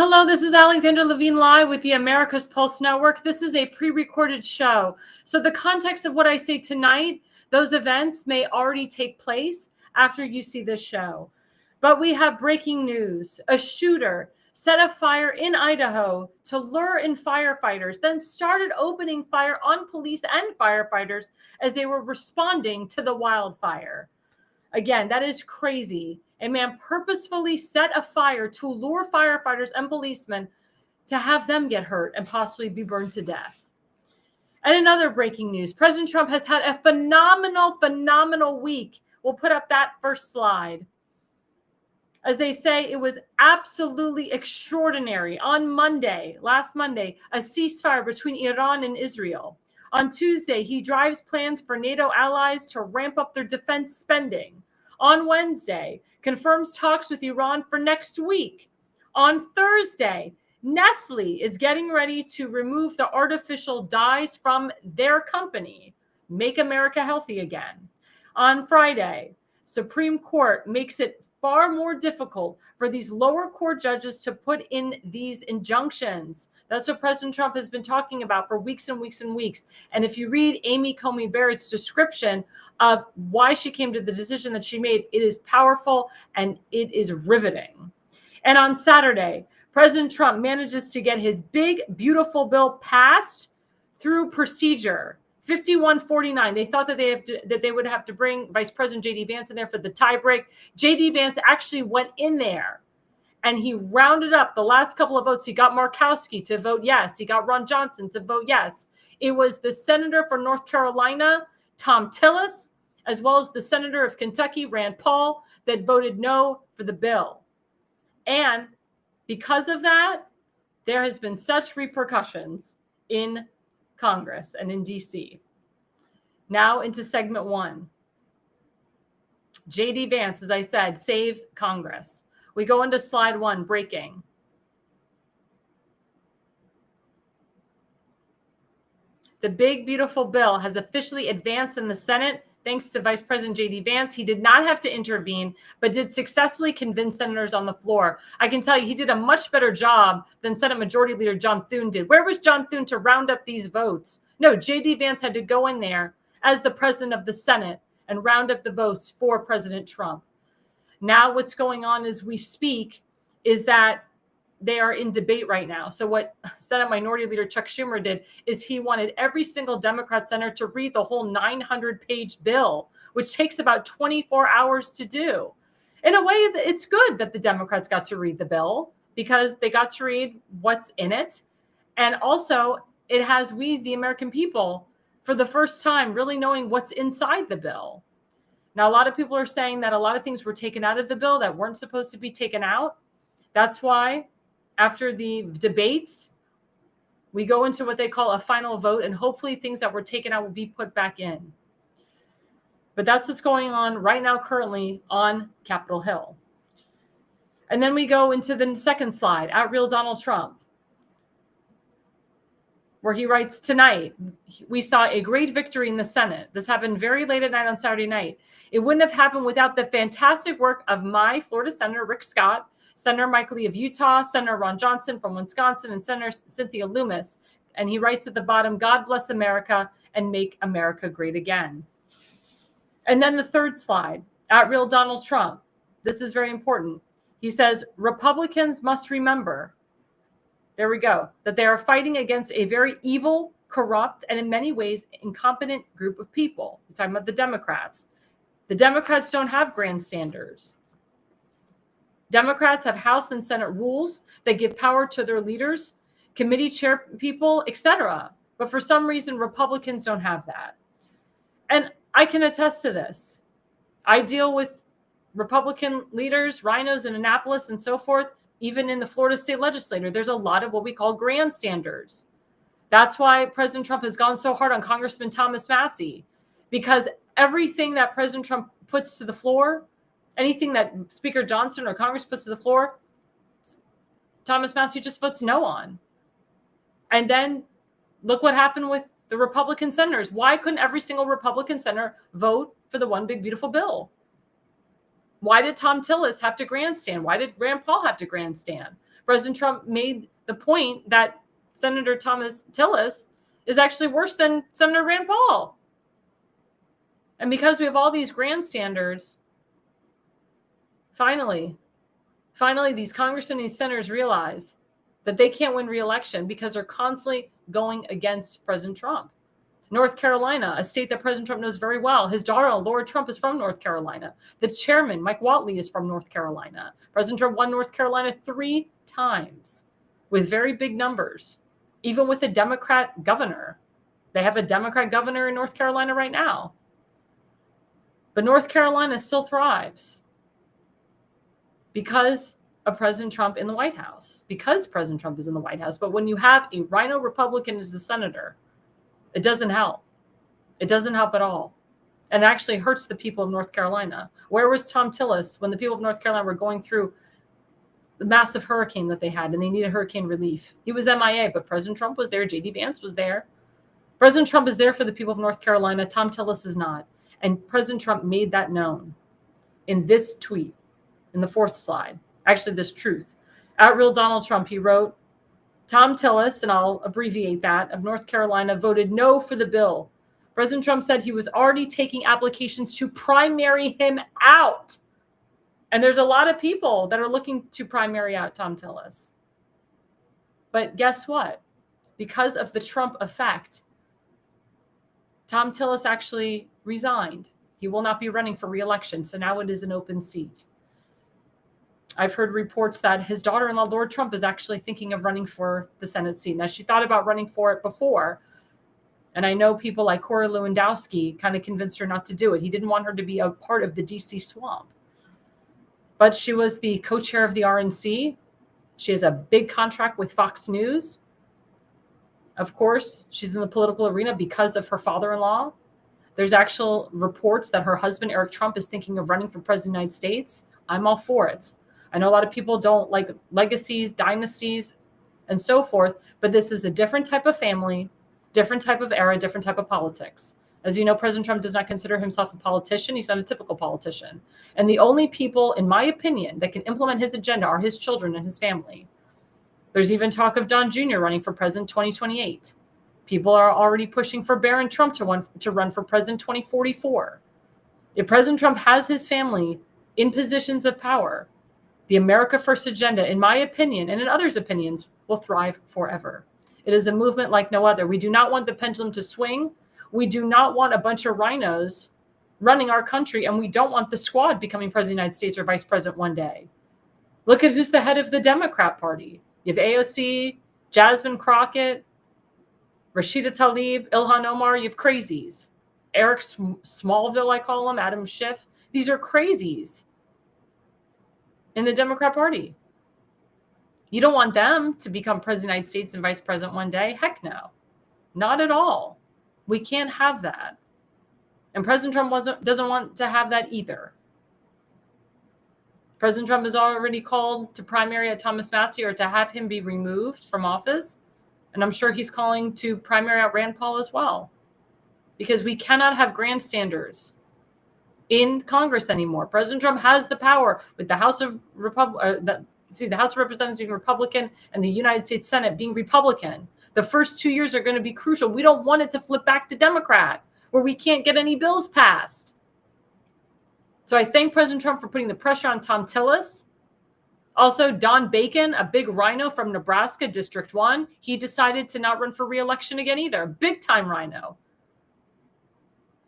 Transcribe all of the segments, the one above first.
Hello, this is Alexandra Levine live with the America's Pulse Network. This is a pre-recorded show. So the context of what I say tonight, those events may already take place after you see this show. But we have breaking news. A shooter set a fire in Idaho to lure in firefighters, then started opening fire on police and firefighters as they were responding to the wildfire. Again, that is crazy. A man purposefully set a fire to lure firefighters and policemen to have them get hurt and possibly be burned to death. And another breaking news, President Trump has had a phenomenal week. We'll put up that first slide. As they say, it was absolutely extraordinary. On Monday, last Monday, a ceasefire between Iran and Israel. On Tuesday, he drives plans for NATO allies to ramp up their defense spending. On Wednesday, confirms talks with Iran for next week. On Thursday, Nestle is getting ready to remove the artificial dyes from their company, Make America Healthy Again. On Friday, Supreme Court makes it far more difficult for these lower court judges to put in these injunctions. That's what President Trump has been talking about for weeks and weeks and weeks. And if you read Amy Coney Barrett's description of why she came to the decision that she made, it is powerful and it is riveting. And on Saturday, President Trump manages to get his big, beautiful bill passed through procedure. 51-49. They thought that they would have to bring Vice President J.D. Vance in there for the tiebreak. J.D. Vance actually went in there and he rounded up the last couple of votes. He got Murkowski to vote yes. He got Ron Johnson to vote yes. It was the senator for North Carolina, Tom Tillis, as well as the senator of Kentucky, Rand Paul, that voted no for the bill. And because of that, there has been such repercussions in Congress and in DC. Now into segment one. J.D. Vance, as I said, saves Congress. We go into slide one, breaking. The big, beautiful bill has officially advanced in the Senate thanks to Vice President J.D. Vance. He did not have to intervene, but did successfully convince senators on the floor. I can tell you he did a much better job than Senate Majority Leader John Thune did. Where was John Thune to round up these votes? No, J.D. Vance had to go in there as the president of the Senate and round up the votes for President Trump. Now what's going on as we speak is that they are in debate right now. So what Senate Minority Leader Chuck Schumer did is he wanted every single Democrat senator to read the whole 900-page bill, which takes about 24 hours to do. In a way, it's good that the Democrats got to read the bill because they got to read what's in it. And also, it has we, the American people, for the first time, really knowing what's inside the bill. Now, a lot of people are saying that a lot of things were taken out of the bill that weren't supposed to be taken out. That's why after the debates, we go into what they call a final vote, and hopefully things that were taken out will be put back in. But that's what's going on right now currently on Capitol Hill. And then we go into the second slide, at Real Donald Trump, where he writes, tonight, we saw a great victory in the Senate. This happened very late at night on Saturday night. It wouldn't have happened without the fantastic work of my Florida Senator, Rick Scott, Senator Mike Lee of Utah, Senator Ron Johnson from Wisconsin, and Senator Cynthia Lummis. And he writes at the bottom, God bless America and make America great again. And then the third slide, at Real Donald Trump. This is very important. He says, Republicans must remember, there we go, that they are fighting against a very evil, corrupt, and in many ways incompetent group of people. He's talking about the Democrats. The Democrats don't have grandstanders. Democrats have House and Senate rules that give power to their leaders, committee chair people, etc. But for some reason, Republicans don't have that. And I can attest to this. I deal with Republican leaders, rhinos in Annapolis and so forth, even in the Florida state legislature. There's a lot of what we call grandstanders. That's why President Trump has gone so hard on Congressman Thomas Massie, because everything that President Trump puts to the floor, anything that Speaker Johnson or Congress puts to the floor, Thomas Massie just votes no on. And then look what happened with the Republican senators. Why couldn't every single Republican senator vote for the one big beautiful bill? Why did Tom Tillis have to grandstand? Why did Rand Paul have to grandstand? President Trump made the point that Senator Thomas Tillis is actually worse than Senator Rand Paul. And because we have all these grandstanders, finally, these congressmen and these senators realize that they can't win re-election because they're constantly going against President Trump. North Carolina, a state that President Trump knows very well. His daughter, Laura Trump, is from North Carolina. The chairman, Mike Whatley, is from North Carolina. President Trump won North Carolina 3 times with very big numbers, even with a Democrat governor. They have a Democrat governor in North Carolina right now. But North Carolina still thrives because of President Trump in the White House, because President Trump is in the White House. But when you have a rhino Republican as the senator, it doesn't help. It doesn't help at all. And actually hurts the people of North Carolina. Where was Tom Tillis when the people of North Carolina were going through the massive hurricane that they had and they needed hurricane relief? He was MIA, but President Trump was there. J.D. Vance was there. President Trump is there for the people of North Carolina. Tom Tillis is not. And President Trump made that known in this tweet, in the 4th slide. Actually, this truth. At Real Donald Trump, he wrote, Tom Tillis, and I'll abbreviate that, of North Carolina, voted no for the bill. President Trump said he was already taking applications to primary him out. And there's a lot of people that are looking to primary out Tom Tillis. But guess what? Because of the Trump effect, Tom Tillis actually resigned. He will not be running for re-election, so now it is an open seat. I've heard reports that his daughter-in-law, Laura Trump, is actually thinking of running for the Senate seat. Now, she thought about running for it before, and I know people like Corey Lewandowski kind of convinced her not to do it. He didn't want her to be a part of the D.C. swamp. But she was the co-chair of the RNC. She has a big contract with Fox News. Of course, she's in the political arena because of her father-in-law. There's actual reports that her husband, Eric Trump, is thinking of running for president of the United States. I'm all for it. I know a lot of people don't like legacies, dynasties, and so forth, but this is a different type of family, different type of era, different type of politics. As you know, President Trump does not consider himself a politician. He's not a typical politician. And the only people, in my opinion, that can implement his agenda are his children and his family. There's even talk of Don Jr. running for president 2028. People are already pushing for Barron Trump to run for president 2044. If President Trump has his family in positions of power, the America First agenda, in my opinion, and in others' opinions, will thrive forever. It is a movement like no other. We do not want the pendulum to swing. We do not want a bunch of rhinos running our country, and we don't want the squad becoming president of the United States or vice president one day. Look at who's the head of the Democrat Party. You have AOC, Jasmine Crockett, Rashida Tlaib, Ilhan Omar. You have crazies. Eric Smallville, I call him, Adam Schiff. These are crazies in the Democrat Party. You don't want them to become president of the United States and vice president one day. Heck no. Not at all. We can't have that. And President Trump doesn't want to have that either. President Trump has already called to primary at Thomas Massie or to have him be removed from office. And I'm sure he's calling to primary at Rand Paul as well. Because we cannot have grandstanders in Congress anymore. President Trump has the power with the House of the House of Representatives being Republican and the United States Senate being Republican. The first 2 years are going to be crucial. We don't want it to flip back to Democrat, where we can't get any bills passed. So I thank President Trump for putting the pressure on Tom Tillis. Also, Don Bacon, a big rhino from Nebraska, District 1, he decided to not run for re-election again either. Big time rhino.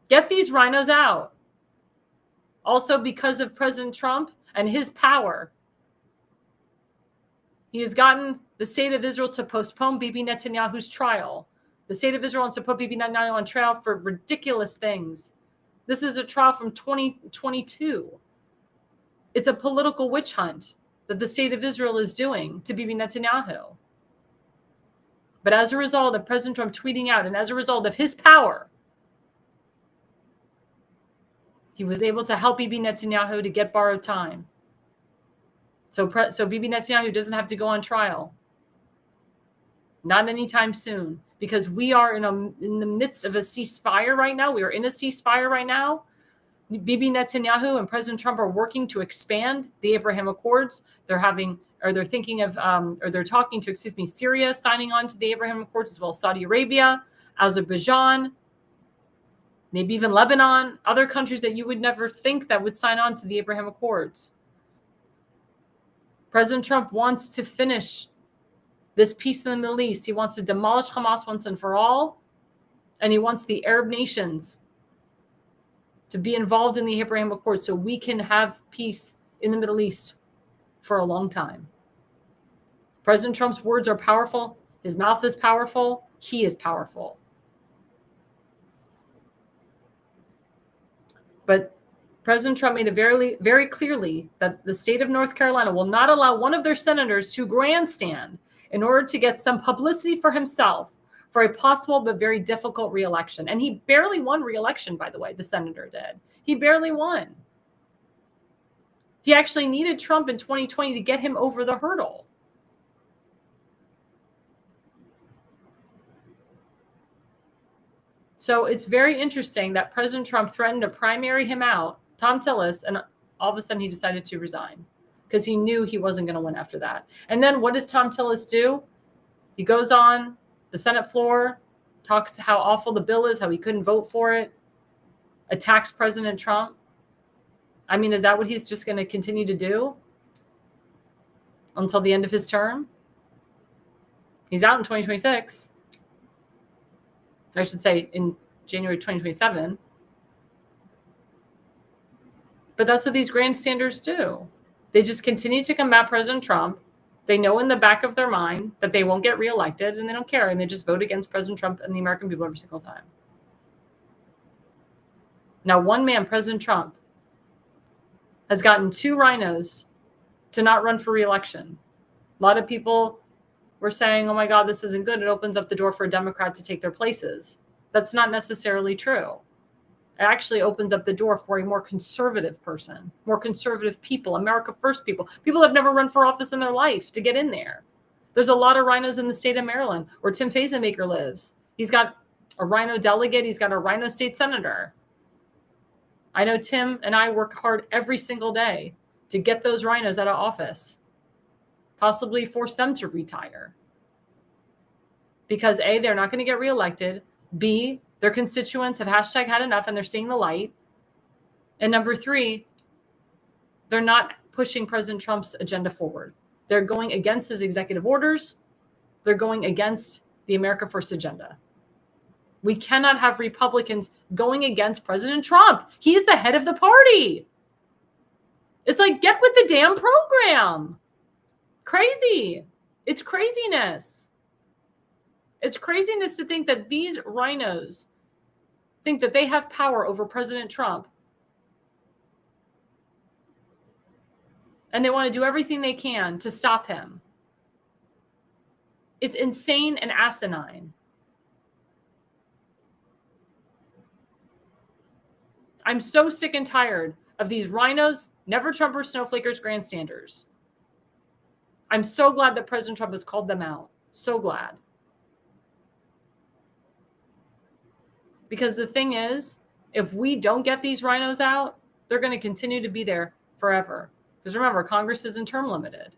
Get these rhinos out. Also, because of President Trump and his power, he has gotten the state of Israel to postpone Bibi Netanyahu's trial. The state of Israel wants to put Bibi Netanyahu on trial for ridiculous things. This is a trial from 2022. It's a political witch hunt that the state of Israel is doing to Bibi Netanyahu. But as a result of President Trump tweeting out and as a result of his power, he was able to help Bibi Netanyahu to get borrowed time. So Bibi Netanyahu doesn't have to go on trial. Not anytime soon, because we are in the midst of a ceasefire right now. We are in a ceasefire right now. Bibi Netanyahu and President Trump are working to expand the Abraham Accords. They're having or they're thinking of, or they're talking to, Syria signing on to the Abraham Accords, as well as Saudi Arabia, Azerbaijan, maybe even Lebanon, other countries that you would never think that would sign on to the Abraham Accords. President Trump wants to finish this peace in the Middle East. He wants to demolish Hamas once and for all. And he wants the Arab nations to be involved in the Abraham Accords so we can have peace in the Middle East for a long time. President Trump's words are powerful. His mouth is powerful. He is powerful. But President Trump made it very, very clearly that the state of North Carolina will not allow one of their senators to grandstand in order to get some publicity for himself for a possible but very difficult reelection. And he barely won reelection, by the way, the senator did. He barely won. He actually needed Trump in 2020 to get him over the hurdle. So it's very interesting that President Trump threatened to primary him out, Tom Tillis, and all of a sudden he decided to resign because he knew he wasn't going to win after that. And then what does Tom Tillis do? He goes on the Senate floor, talks how awful the bill is, how he couldn't vote for it, attacks President Trump. I mean, is that what he's just going to continue to do until the end of his term? He's out in 2026. I should say in January 2027. But that's what these grandstanders do. They just continue to combat President Trump. They know in the back of their mind that they won't get reelected, and they don't care, and they just vote against President Trump and the American people every single time. Now, one man, President Trump, has gotten 2 rhinos to not run for reelection. A lot of people were saying, oh my God, this isn't good. It opens up the door for a Democrat to take their places. That's not necessarily true. It actually opens up the door for a more conservative person, more conservative people, America First people that have never run for office in their life to get in there. There's a lot of rhinos in the state of Maryland where TimFazenbaker lives. He's got a rhino delegate. He's got a rhino state senator. I know Tim and I work hard every single day to get those rhinos out of office, possibly force them to retire. Because A, they're not going to get reelected. B, their constituents have #had enough and they're seeing the light. And number 3, they're not pushing President Trump's agenda forward. They're going against his executive orders. They're going against the America First agenda. We cannot have Republicans going against President Trump. He is the head of the party. It's like, get with the damn program. Crazy. It's craziness. It's craziness to think that these rhinos think that they have power over President Trump. And they want to do everything they can to stop him. It's insane and asinine. I'm so sick and tired of these rhinos, never Trumpers, snowflakers, grandstanders. I'm so glad that President Trump has called them out. So glad. Because the thing is, if we don't get these rhinos out, they're going to continue to be there forever. Because remember, Congress isn't term limited.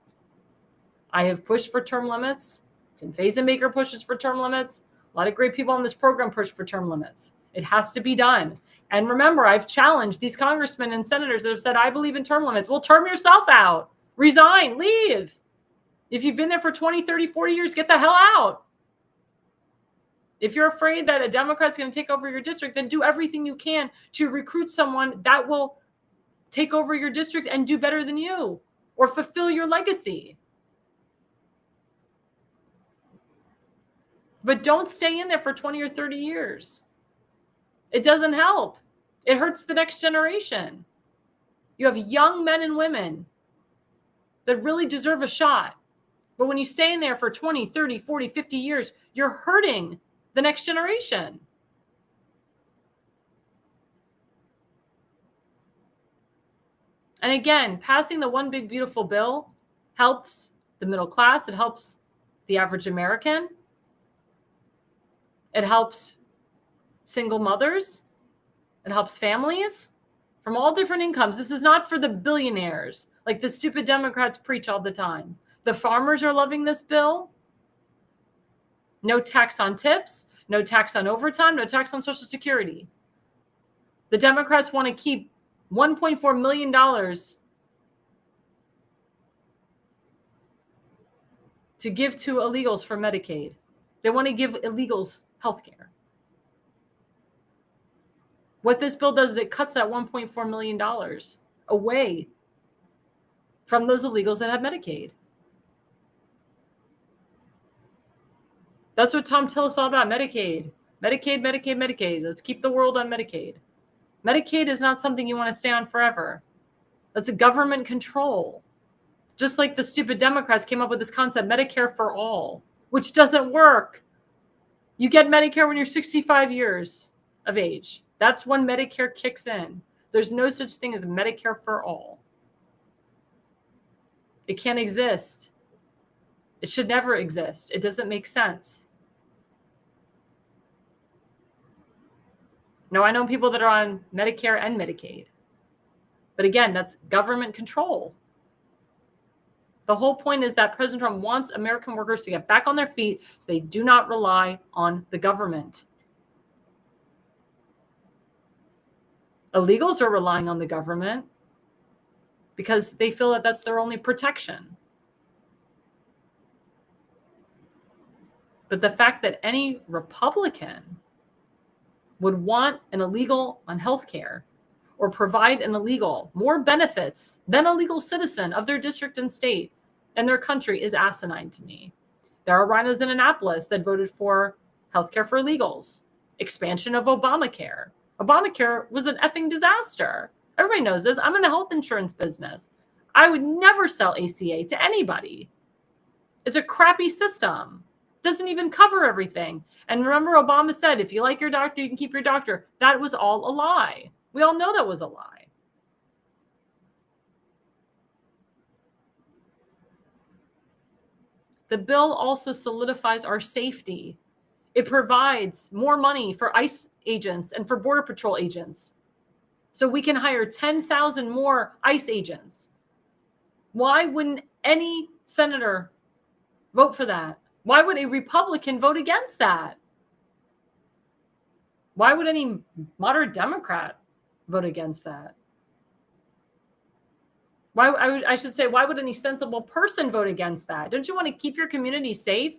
I have pushed for term limits. TimFazenbaker pushes for term limits. A lot of great people on this program push for term limits. It has to be done. And remember, I've challenged these congressmen and senators that have said, I believe in term limits. Well, term yourself out. Resign. Leave. If you've been there for 20, 30, 40 years, get the hell out. If you're afraid that a Democrat's going to take over your district, then do everything you can to recruit someone that will take over your district and do better than you or fulfill your legacy. But don't stay in there for 20 or 30 years. It doesn't help. It hurts the next generation. You have young men and women that really deserve a shot. But when you stay in there for 20, 30, 40, 50 years, you're hurting the next generation. And again, passing the one big beautiful bill helps the middle class. It helps the average American. It helps single mothers. It helps families from all different incomes. This is not for the billionaires like the stupid Democrats preach all the time. The farmers are loving this bill. No tax on tips, no tax on overtime, no tax on Social Security. The Democrats want to keep $1.4 million to give to illegals for Medicaid. They want to give illegals health care. What this bill does is it cuts that $1.4 million away from those illegals that have Medicaid. That's what Tom tells us all about, Medicaid. Medicaid, Medicaid, Medicaid. Let's keep the world on Medicaid. Medicaid is not something you want to stay on forever. That's a government control. Just like the stupid Democrats came up with this concept, Medicare for all, which doesn't work. You get Medicare when you're 65 years of age. That's when Medicare kicks in. There's no such thing as Medicare for all. It can't exist. It should never exist. It doesn't make sense. Now, I know people that are on Medicare and Medicaid. But again, that's government control. The whole point is that President Trump wants American workers to get back on their feet so they do not rely on the government. Illegals are relying on the government because they feel that that's their only protection. But the fact that any Republican would want an illegal on health care or provide an illegal more benefits than a legal citizen of their district and state and their country is asinine to me. There are rhinos in Annapolis that voted for healthcare for illegals, expansion of Obamacare. Obamacare was an effing disaster. Everybody knows this. I'm in the health insurance business. I would never sell ACA to anybody. It's a crappy system. Doesn't even cover everything. And remember, Obama said, if you like your doctor, you can keep your doctor. That was all a lie. We all know that was a lie. The bill also solidifies our safety. It provides more money for ICE agents and for Border Patrol agents. So we can hire 10,000 more ICE agents. Why wouldn't any senator vote for that? Why would a Republican vote against that? Why would any moderate Democrat vote against that? I should say, why would any sensible person vote against that? Don't you want to keep your community safe?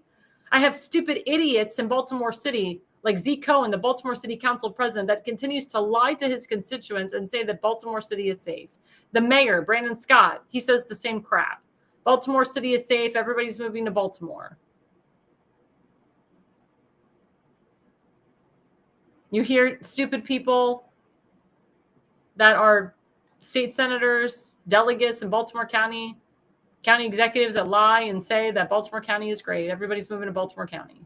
I have stupid idiots in Baltimore City, like Zeke Cohen, the Baltimore City Council president, that continues to lie to his constituents and say that Baltimore City is safe. The mayor, Brandon Scott, he says the same crap. Baltimore City is safe. Everybody's moving to Baltimore. You hear stupid people that are state senators, delegates in Baltimore County, county executives that lie and say that Baltimore County is great. Everybody's moving to Baltimore County.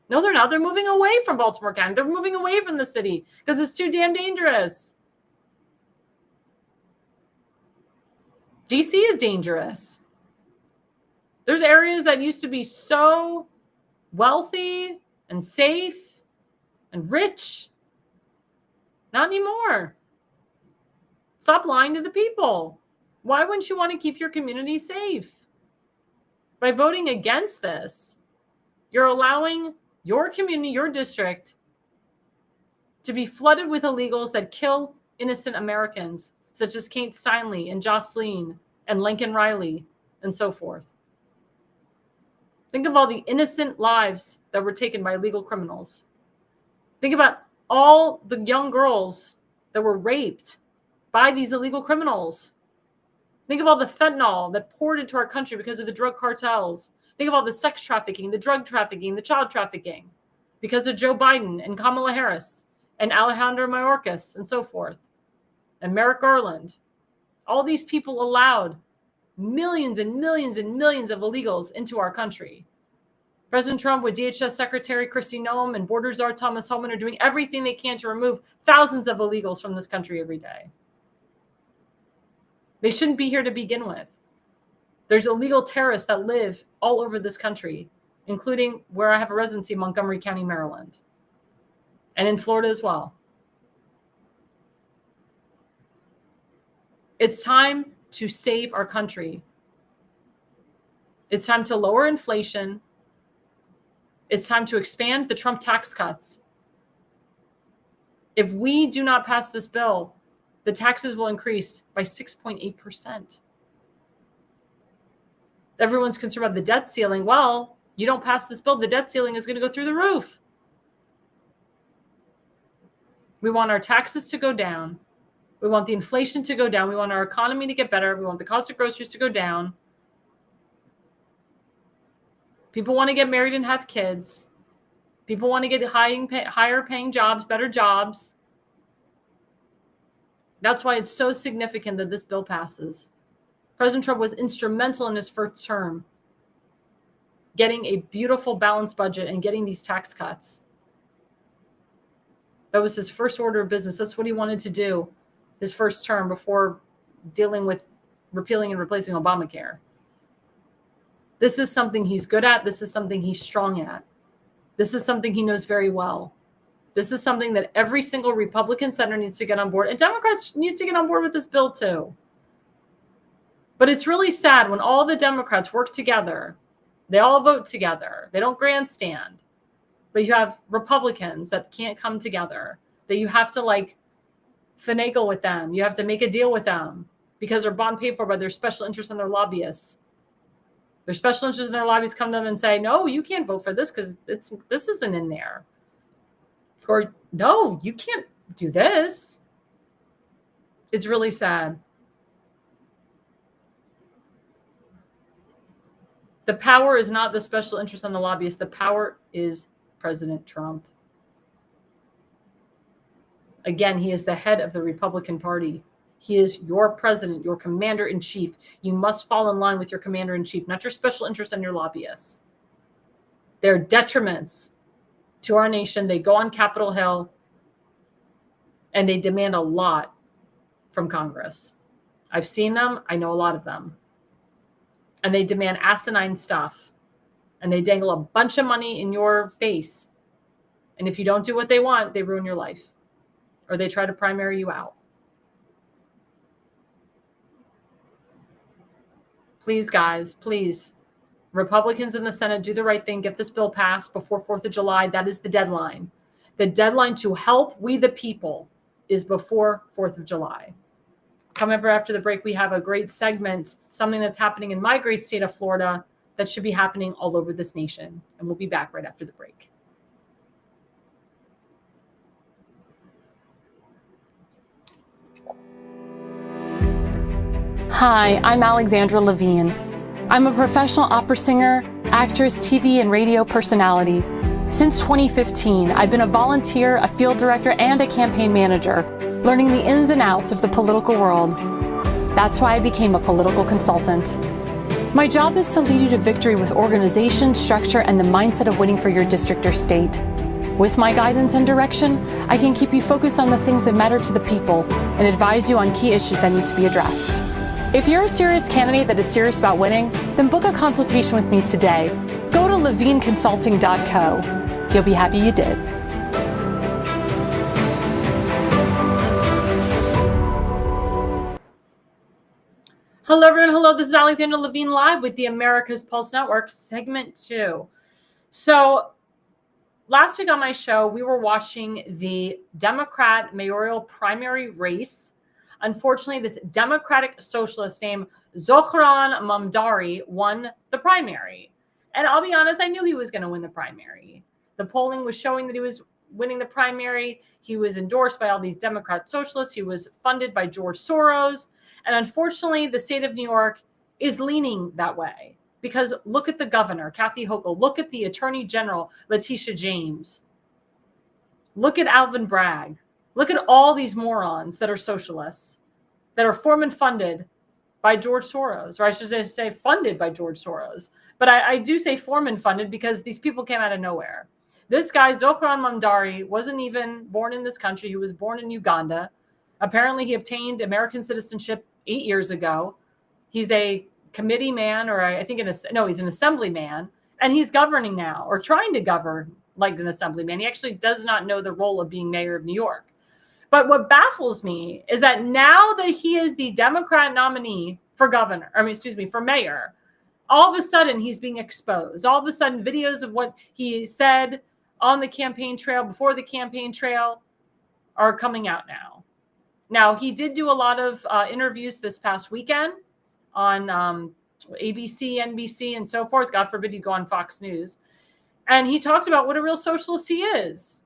No, they're not. They're moving away from Baltimore County. They're moving away from the city because it's too damn dangerous. DC is dangerous. There's areas that used to be so wealthy and safe and rich. Not anymore. Stop lying to the people. Why wouldn't you want to keep your community safe? By voting against this, you're allowing your community, your district, to be flooded with illegals that kill innocent Americans, such as Kate Steinle and Jocelyn and Lincoln Riley and so forth. Think of all the innocent lives that were taken by illegal criminals. Think about all the young girls that were raped by these illegal criminals. Think of all the fentanyl that poured into our country because of the drug cartels. Think of all the sex trafficking, the drug trafficking, the child trafficking because of Joe Biden and Kamala Harris and Alejandro Mayorkas and so forth, and Merrick Garland. All these people allowed millions and millions and millions of illegals into our country. President Trump with DHS Secretary Kristi Noem and Border Czar Thomas Homan are doing everything they can to remove thousands of illegals from this country every day. They shouldn't be here to begin with. There's illegal terrorists that live all over this country, including where I have a residency, Montgomery County, Maryland, and in Florida as well. It's time to save our country. It's time to lower inflation. It's time to expand the Trump tax cuts. If we do not pass this bill, the taxes will increase by 6.8%. Everyone's concerned about the debt ceiling. Well, you don't pass this bill, the debt ceiling is going to go through the roof. We want our taxes to go down. We want the inflation to go down. We want our economy to get better. We want the cost of groceries to go down. People want to get married and have kids. People want to get higher paying jobs, better jobs. That's why it's so significant that this bill passes. President Trump was instrumental in his first term, getting a beautiful balanced budget and getting these tax cuts. That was his first order of business. That's what he wanted to do his first term before dealing with repealing and replacing Obamacare. This is something he's good at. This is something he's strong at. This is something he knows very well. This is something that every single Republican senator needs to get on board, and Democrats needs to get on board with this bill too. But it's really sad when all the Democrats work together, they all vote together, they don't grandstand, but you have Republicans that can't come together, that you have to like finagle with them. You have to make a deal with them because they're bought and paid for by their special interests and their lobbyists. Their special interests and their lobbyists come to them and say, no, you can't vote for this because this isn't in there. Or no, you can't do this. It's really sad. The power is not the special interest and the lobbyists. The power is President Trump. Again, he is the head of the Republican Party. He is your president, your commander-in-chief. You must fall in line with your commander-in-chief, not your special interests and your lobbyists. They're detriments to our nation. They go on Capitol Hill and they demand a lot from Congress. I've seen them. I know a lot of them. And they demand asinine stuff. And they dangle a bunch of money in your face. And if you don't do what they want, they ruin your life. Or they try to primary you out. Please, guys, please. Republicans in the Senate, do the right thing. Get this bill passed before 4th of July. That is the deadline. The deadline to help we the people is before 4th of July. Coming up after the break, we have a great segment, something that's happening in my great state of Florida that should be happening all over this nation. And we'll be back right after the break. Hi, I'm Alexandra Levine. I'm a professional opera singer, actress, TV, and radio personality. Since 2015, I've been a volunteer, a field director, and a campaign manager, learning the ins and outs of the political world. That's why I became a political consultant. My job is to lead you to victory with organization, structure, and the mindset of winning for your district or state. With my guidance and direction, I can keep you focused on the things that matter to the people and advise you on key issues that need to be addressed. If you're a serious candidate that is serious about winning, then book a consultation with me today. Go to levineconsulting.co. You'll be happy you did. Hello, everyone. Hello, this is Alexandra Levine live with the America's Pulse Network, segment 2. So last week on my show, we were watching the Democrat mayoral primary race. Unfortunately, this Democratic socialist named Zohran Mamdani won the primary. And I'll be honest, I knew he was going to win the primary. The polling was showing that he was winning the primary. He was endorsed by all these Democrat socialists. He was funded by George Soros. And unfortunately, the state of New York is leaning that way. Because look at the governor, Kathy Hochul. Look at the attorney general, Letitia James. Look at Alvin Bragg. Look at all these morons that are socialists, that are formed and funded by George Soros, or I should say funded by George Soros. But I do say formed and funded because these people came out of nowhere. This guy, Zohran Mamdani, wasn't even born in this country. He was born in Uganda. Apparently, he obtained American citizenship 8 years ago. He's a committee man, or I think he's an assemblyman, and he's governing now, or trying to govern like an assemblyman. He actually does not know the role of being mayor of New York. But what baffles me is that now that he is the Democrat nominee for for mayor, All of a sudden, he's being exposed. All of a sudden, videos of what he said on the campaign trail, before the campaign trail, are coming out now. Now, he did do a lot of interviews this past weekend on ABC, NBC, and so forth. God forbid you go on Fox News. And he talked about what a real socialist he is.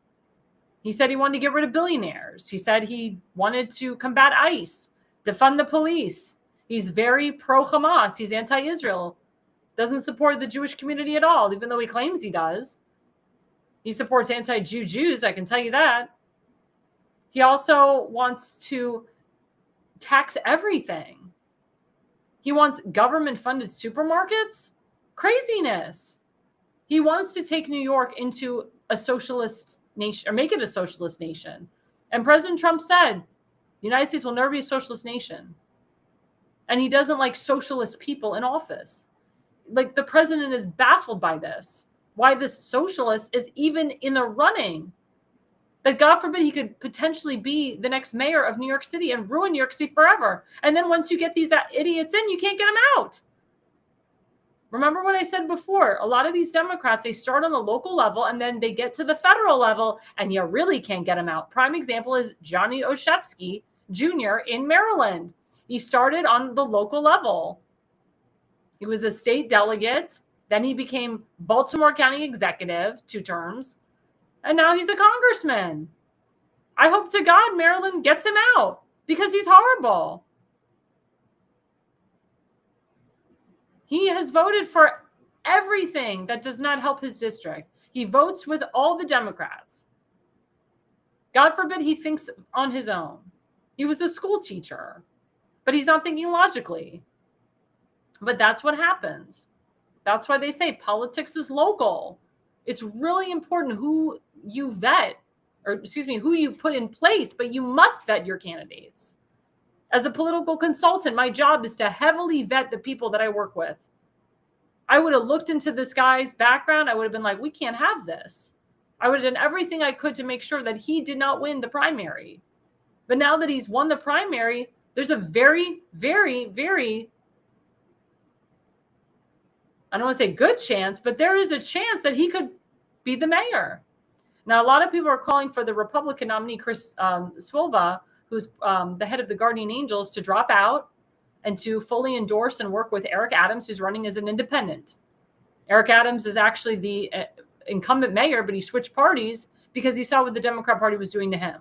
He said he wanted to get rid of billionaires. He said he wanted to combat ICE, defund the police. He's very pro-Hamas. He's anti-Israel. Doesn't support the Jewish community at all, even though he claims he does. He supports anti-Jew Jews, I can tell you that. He also wants to tax everything. He wants government-funded supermarkets? Craziness. He wants to take New York into a socialist nation, or make it a socialist nation. And President Trump said, the United States will never be a socialist nation. And he doesn't like socialist people in office. Like, the president is baffled by this. Why this socialist is even in the running. That God forbid he could potentially be the next mayor of New York City and ruin New York City forever. And then once you get these idiots in, you can't get them out. Remember what I said before. A lot of these Democrats, they start on the local level and then they get to the federal level and you really can't get them out. Prime example is Johnny Olszewski Jr. in Maryland. He started on the local level. He was a state delegate. Then he became Baltimore County executive, 2 terms. And now he's a congressman. I hope to God Maryland gets him out because he's horrible. He has voted for everything that does not help his district. He votes with all the Democrats. God forbid he thinks on his own. He was a school teacher, but he's not thinking logically. But that's what happens. That's why they say politics is local. It's really important who you vet, who you put in place, but you must vet your candidates. As a political consultant, my job is to heavily vet the people that I work with. I would have looked into this guy's background. I would have been like, we can't have this. I would have done everything I could to make sure that he did not win the primary. But now that he's won the primary, there's a very, very, very, I don't want to say good chance, but there is a chance that he could be the mayor. Now, a lot of people are calling for the Republican nominee, Chris Silva, who's the head of the Guardian Angels, to drop out and to fully endorse and work with Eric Adams, who's running as an independent. Eric Adams is actually the incumbent mayor, but he switched parties because he saw what the Democrat Party was doing to him.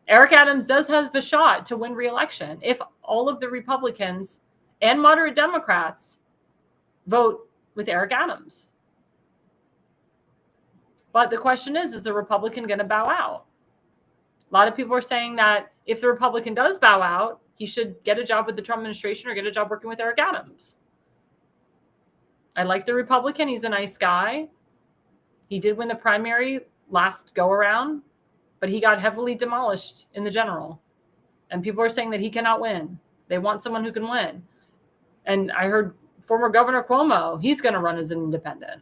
Eric Adams does have a shot to win re-election if all of the Republicans and moderate Democrats vote with Eric Adams. But the question is the Republican going to bow out? A lot of people are saying that if the Republican does bow out, he should get a job with the Trump administration or get a job working with Eric Adams. I like the Republican. He's a nice guy. He did win the primary last go around, but he got heavily demolished in the general. And people are saying that he cannot win. They want someone who can win. And I heard former Governor Cuomo, he's going to run as an independent.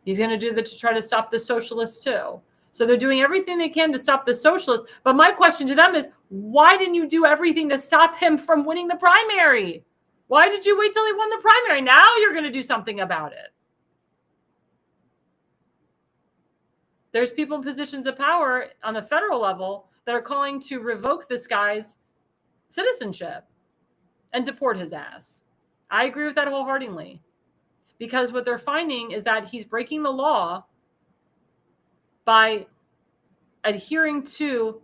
He's going to do that to try to stop the socialists too. So they're doing everything they can to stop the socialists. But my question to them is, why didn't you do everything to stop him from winning the primary? Why did you wait till he won the primary? Now you're going to do something about it. There's people in positions of power on the federal level that are calling to revoke this guy's citizenship and deport his ass. I agree with that wholeheartedly. Because what they're finding is that he's breaking the law by adhering to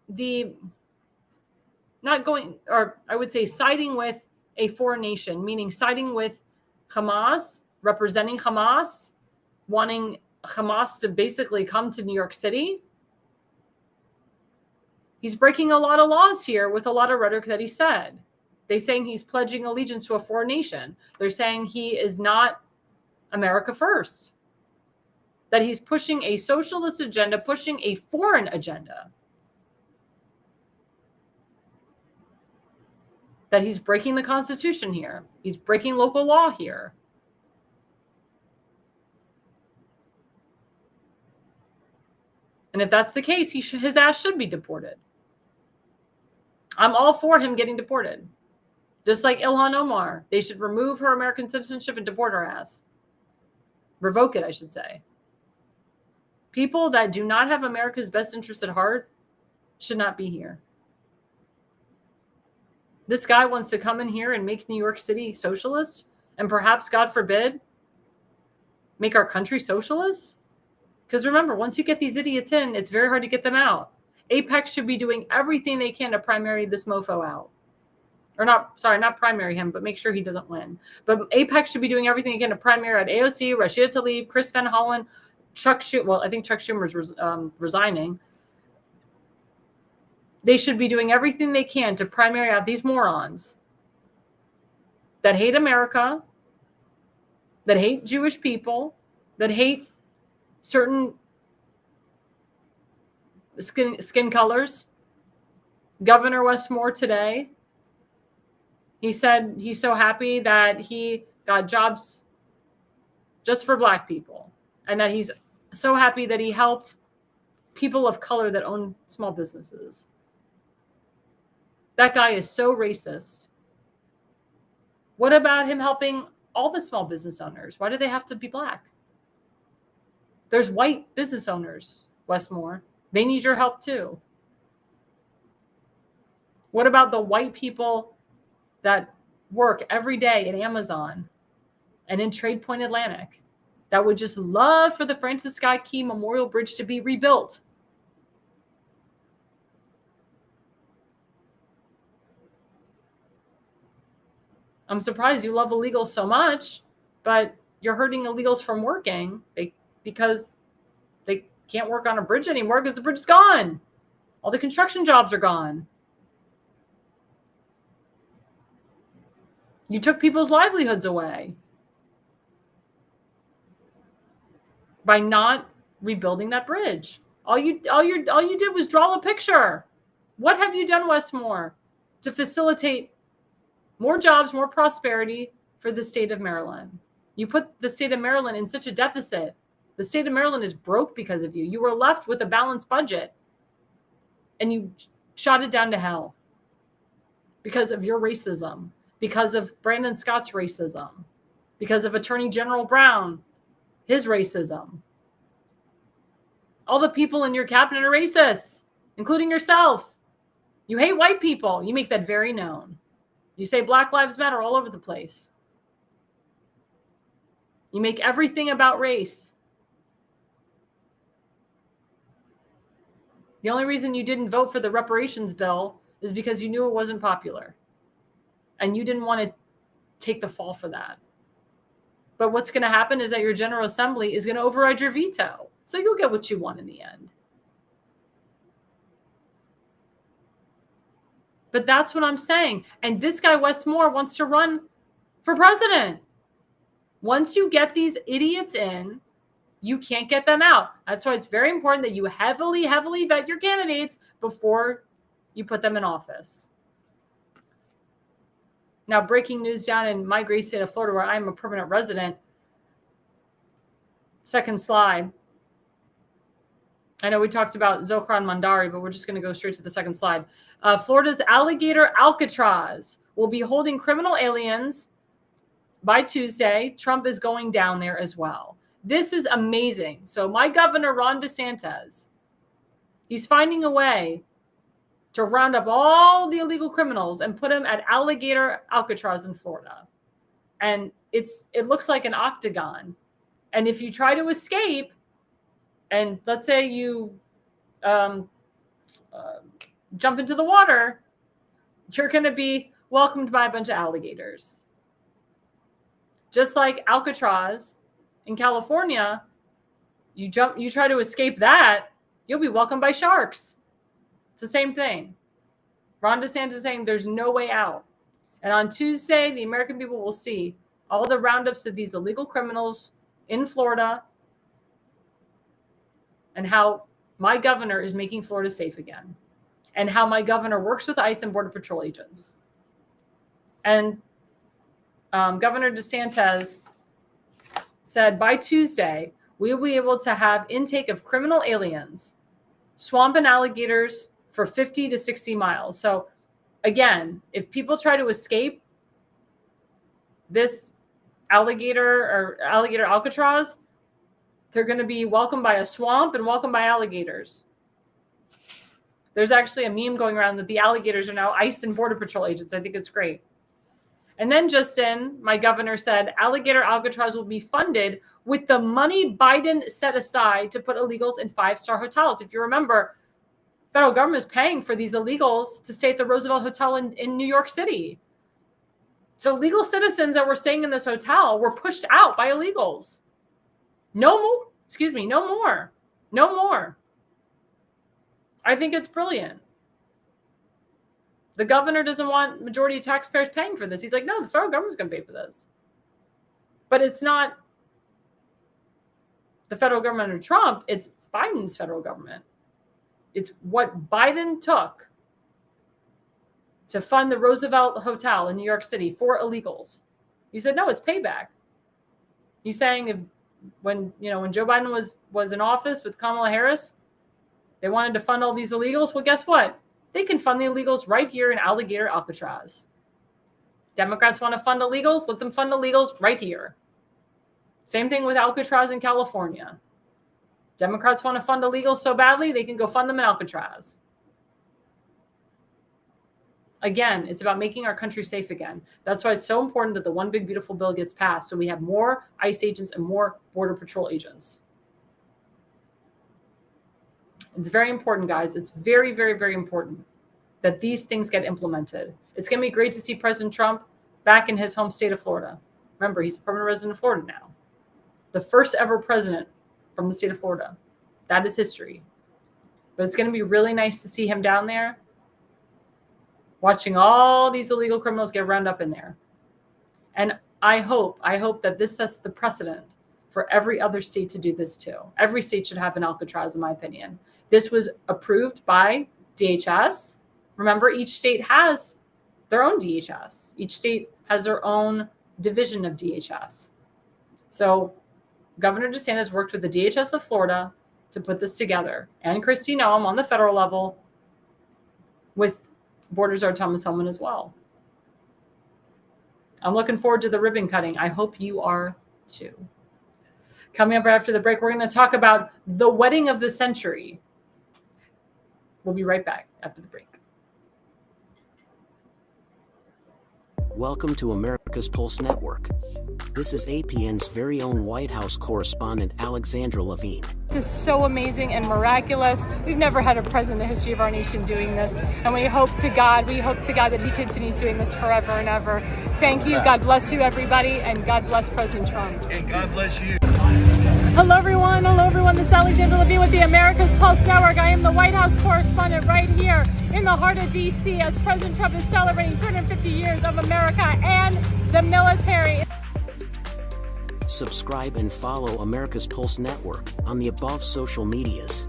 the not going, or I would say siding with a foreign nation, meaning siding with Hamas, representing Hamas, wanting Hamas to basically come to New York City. He's breaking a lot of laws here with a lot of rhetoric that he said. They're saying he's pledging allegiance to a foreign nation. They're saying he is not America first. That he's pushing a socialist agenda, pushing a foreign agenda. That he's breaking the Constitution here. He's breaking local law here. And if that's the case, his ass should be deported. I'm all for him getting deported. Just like Ilhan Omar, they should remove her American citizenship and deport her ass. Revoke it, I should say. People that do not have America's best interest at heart should not be here. This guy wants to come in here and make New York City socialist and perhaps, God forbid, make our country socialist. Because remember, once you get these idiots in, it's very hard to get them out. Apex should be doing everything they can to primary this mofo out. Or not primary him, but make sure he doesn't win. But Apex should be doing everything they can to primary at AOC, Rashida Tlaib, Chris Van Hollen, Chuck Schumer. Well, I think Chuck Schumer's resigning. They should be doing everything they can to primary out these morons that hate America, that hate Jewish people, that hate certain skin colors. Governor Westmore today, he said he's so happy that he got jobs just for Black people, and that he's so happy that he helped people of color that own small businesses. That guy is so racist. What about him helping all the small business owners? Why do they have to be Black? There's white business owners, Westmore. They need your help too. What about the white people that work every day at Amazon and in Trade Point Atlantic that would just love for the Francis Scott Key Memorial Bridge to be rebuilt? I'm surprised you love illegals so much, but you're hurting illegals from working because they can't work on a bridge anymore because the bridge is gone. All the construction jobs are gone. You took people's livelihoods away by not rebuilding that bridge. All you did was draw a picture. What have you done, Westmore, to facilitate more jobs, more prosperity for the state of Maryland? You put the state of Maryland in such a deficit. The state of Maryland is broke because of you. You were left with a balanced budget, and you shot it down to hell because of your racism, because of Brandon Scott's racism, because of Attorney General Brown, his racism. All the people in your cabinet are racist, including yourself. You hate white people. You make that very known. You say Black Lives Matter all over the place. You make everything about race. The only reason you didn't vote for the reparations bill is because you knew it wasn't popular. And you didn't want to take the fall for that. But what's going to happen is that your General Assembly is going to override your veto. So you'll get what you want in the end. But that's what I'm saying. And this guy, Westmore, wants to run for president. Once you get these idiots in, you can't get them out. That's why it's very important that you heavily, heavily vet your candidates before you put them in office. Now, breaking news down in my great state of Florida, where I'm a permanent resident. Second slide. I know we talked about Zohran Mandari, but we're just going to go straight to the second slide. Florida's alligator Alcatraz will be holding criminal aliens by Tuesday. Trump is going down there as well. This is amazing. So my governor, Ron DeSantis, he's finding a way to round up all the illegal criminals and put them at Alligator Alcatraz in Florida. And it looks like an octagon. And if you try to escape, and let's say you jump into the water, you're going to be welcomed by a bunch of alligators. Just like Alcatraz in California, you try to escape that, you'll be welcomed by sharks. It's the same thing. Ron DeSantis is saying there's no way out. And on Tuesday, the American people will see all the roundups of these illegal criminals in Florida and how my governor is making Florida safe again and how my governor works with ICE and Border Patrol agents. And Governor DeSantis said by Tuesday, we will be able to have intake of criminal aliens, swamp and alligators for 50 to 60 miles. So again, if people try to escape, this alligator Alcatraz, they're going to be welcomed by a swamp and welcomed by alligators. There's actually a meme going around that the alligators are now ICE and Border Patrol agents. I think it's great. And then just in, my governor said, alligator Alcatraz will be funded with the money Biden set aside to put illegals in 5-star hotels. If you remember, federal government is paying for these illegals to stay at the Roosevelt Hotel in New York City. So legal citizens that were staying in this hotel were pushed out by illegals. No more. I think it's brilliant. The governor doesn't want majority of taxpayers paying for this. He's like, no, the federal government's going to pay for this. But it's not the federal government under Trump. It's Biden's federal government. It's what Biden took to fund the Roosevelt Hotel in New York City for illegals. He said, no, it's payback. He's saying when Joe Biden was in office with Kamala Harris, they wanted to fund all these illegals. Well, guess what? They can fund the illegals right here in alligator Alcatraz. Democrats want to fund illegals? Let them fund illegals right here. Same thing with Alcatraz in California. Democrats want to fund illegals so badly, they can go fund them in Alcatraz. Again, it's about making our country safe again. That's why it's so important that the One Big Beautiful Bill gets passed so we have more ICE agents and more Border Patrol agents. It's very important, guys. It's very, very, very important that these things get implemented. It's going to be great to see President Trump back in his home state of Florida. Remember, he's a permanent resident of Florida now. The first ever president from the state of Florida. That is history. But it's going to be really nice to see him down there watching all these illegal criminals get rounded up in there. And I hope that this sets the precedent for every other state to do this too. Every state should have an Alcatraz, in my opinion. This was approved by DHS. Remember, each state has their own DHS. Each state has their own division of DHS. So Governor DeSantis worked with the DHS of Florida to put this together. And Kristi Noem on the federal level with Borders Czar Thomas Homan as well. I'm looking forward to the ribbon cutting. I hope you are too. Coming up right after the break, we're going to talk about the wedding of the century. We'll be right back after the break. Welcome to America's Pulse Network. This is APN's very own White House correspondent, Alexandra Levine. This is so amazing and miraculous. We've never had a president in the history of our nation doing this. And we hope to God that he continues doing this forever and ever. Thank you. God bless you, everybody. And God bless President Trump. And God bless you. Hello, everyone. This is Alexandra Levine with the America's Pulse Network. I am the White House correspondent right here in the heart of D.C. as President Trump is celebrating 250 years of America and the military. Subscribe and follow America's Pulse Network on the above social medias.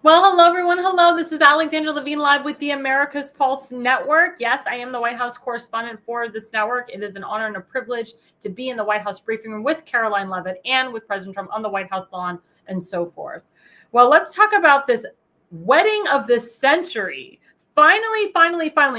Well, hello, everyone. Hello. This is Alexandra Levine live with the America's Pulse Network. Yes, I am the White House correspondent for this network. It is an honor and a privilege to be in the White House briefing room with Caroline Leavitt and with President Trump on the White House lawn and so forth. Well, let's talk about this wedding of the century. Finally.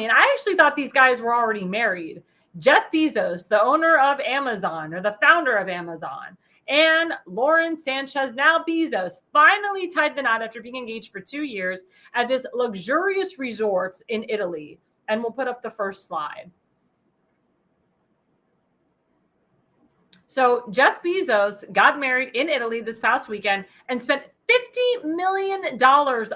And I actually thought these guys were already married. Jeff Bezos, the owner of Amazon or the founder of Amazon, and Lauren Sanchez, now Bezos, finally tied the knot after being engaged for 2 years at this luxurious resort in Italy. And we'll put up the first slide. So Jeff Bezos got married in Italy this past weekend and spent $50 million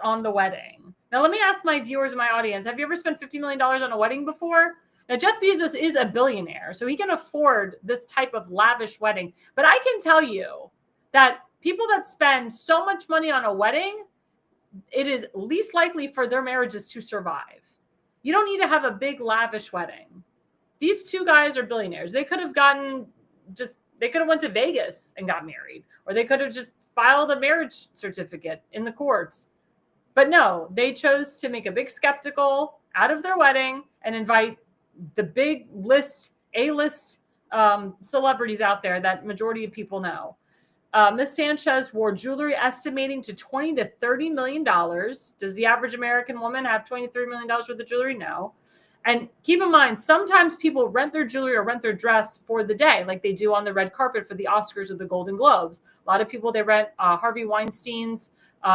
on the wedding. Now, let me ask my viewers and my audience, have you ever spent $50 million on a wedding before? Now, Jeff Bezos is a billionaire, so he can afford this type of lavish wedding. But I can tell you that people that spend so much money on a wedding, it is least likely for their marriages to survive. You don't need to have a big, lavish wedding. These two guys are billionaires. They could have went to Vegas and got married, or they could have just filed a marriage certificate in the courts. But no, they chose to make a big spectacle out of their wedding and invite the big A-list celebrities out there that majority of people know. Ms. Sanchez wore jewelry estimating to $20 to $30 million. Does the average American woman have $23 million worth of jewelry? No. And keep in mind, sometimes people rent their jewelry or rent their dress for the day, like they do on the red carpet for the Oscars or the Golden Globes. A lot of people, they rent Harvey Weinstein's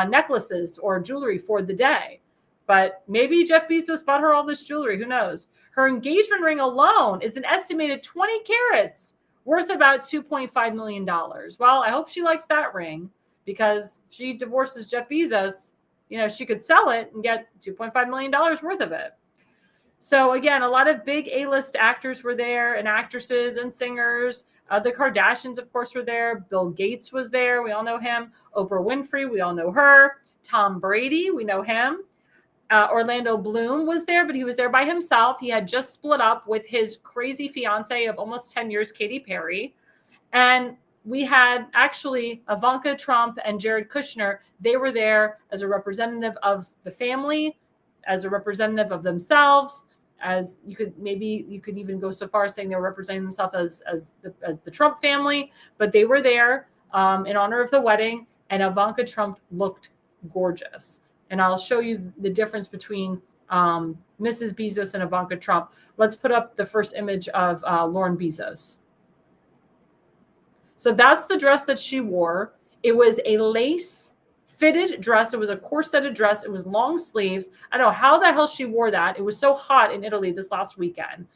necklaces or jewelry for the day. But maybe Jeff Bezos bought her all this jewelry. Who knows? Her engagement ring alone is an estimated 20 carats, worth about $2.5 million. Well, I hope she likes that ring, because if she divorces Jeff Bezos, she could sell it and get $2.5 million worth of it. So again, a lot of big A-list actors were there, and actresses and singers. The Kardashians, of course, were there. Bill Gates was there. We all know him. Oprah Winfrey, we all know her. Tom Brady, we know him. Orlando Bloom was there, but he was there by himself. He had just split up with his crazy fiance of almost 10 years, Katy Perry. And we had actually Ivanka Trump and Jared Kushner. They were there as a representative of the family, as a representative of themselves, as you could even go so far as saying they were representing themselves as the Trump family, but they were there in honor of the wedding, and Ivanka Trump looked gorgeous. And I'll show you the difference between Mrs. Bezos and Ivanka Trump. Let's put up the first image of Lauren Bezos. So that's the dress that she wore. It was a lace fitted dress. It was a corseted dress. It was long sleeves. I don't know how the hell she wore that. It was so hot in Italy this last weekend.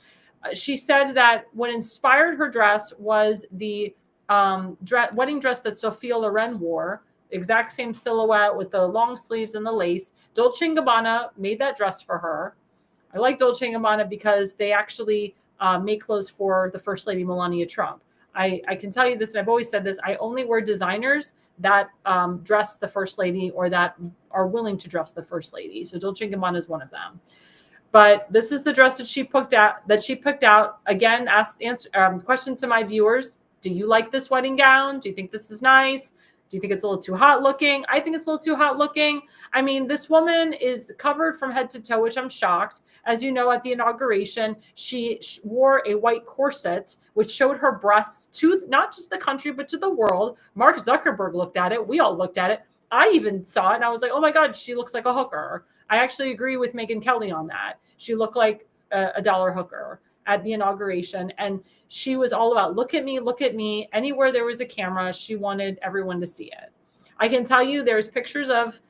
She said that what inspired her dress was the wedding dress that Sophia Loren wore. Exact same silhouette with the long sleeves and the lace. Dolce & Gabbana made that dress for her. I like Dolce & Gabbana because they actually make clothes for the First Lady, Melania Trump. I can tell you this, and I've always said this, I only wear designers that dress the First Lady or that are willing to dress the First Lady. So Dolce & Gabbana is one of them. But this is the dress that she picked out. Again, question to my viewers. Do you like this wedding gown? Do you think this is nice? Do you think it's a little too hot looking? I think it's a little too hot looking. I mean, this woman is covered from head to toe, which I'm shocked. As you know, at the inauguration, she wore a white corset, which showed her breasts to not just the country, but to the world. Mark Zuckerberg looked at it. We all looked at it. I even saw it, and I was like, oh my God, she looks like a hooker. I actually agree with Megyn Kelly on that. She looked like a dollar hooker at the inauguration. And she was all about, look at me, look at me. Anywhere there was a camera, she wanted everyone to see it. I can tell you there's pictures of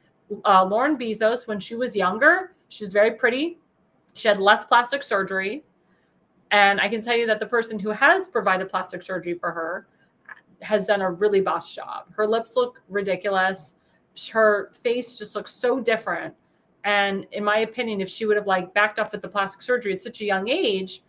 Lauren Bezos when she was younger. She was very pretty. She had less plastic surgery. And I can tell you that the person who has provided plastic surgery for her has done a really botched job. Her lips look ridiculous. Her face just looks so different. And in my opinion, if she would have backed off with the plastic surgery at such a young age,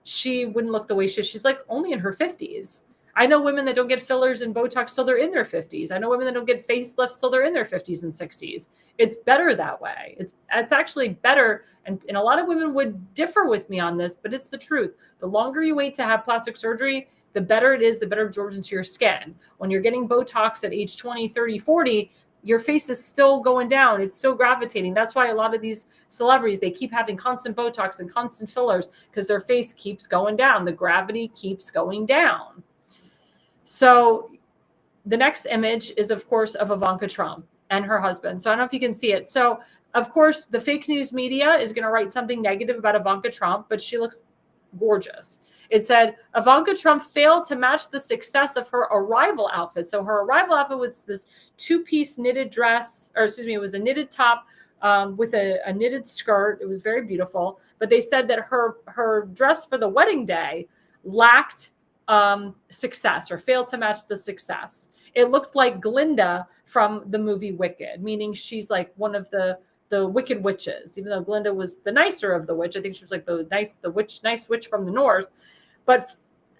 she wouldn't look the way she's like only in her 50s. I know women that don't get fillers and Botox till they're in their 50s. I know women that don't get facelifts till they're in their 50s and 60s. It's better that way. It's actually better. And a lot of women would differ with me on this, but it's the truth. The longer you wait to have plastic surgery, the better it is, the better it absorbs into your skin. When you're getting Botox at age 20, 30, 40, your face is still going down. It's still gravitating. That's why a lot of these celebrities, they keep having constant Botox and constant fillers because their face keeps going down. The gravity keeps going down. So the next image is, of course, of Ivanka Trump and her husband. So I don't know if you can see it. So, of course, the fake news media is going to write something negative about Ivanka Trump, but she looks gorgeous. It said, Ivanka Trump failed to match the success of her arrival outfit. So her arrival outfit was this two-piece knitted dress, it was a knitted top with a knitted skirt. It was very beautiful. But they said that her dress for the wedding day lacked success or failed to match the success. It looked like Glinda from the movie Wicked, meaning she's like one of the wicked witches, even though Glinda was the nicer of the witch. I think she was like the nice witch from the north. But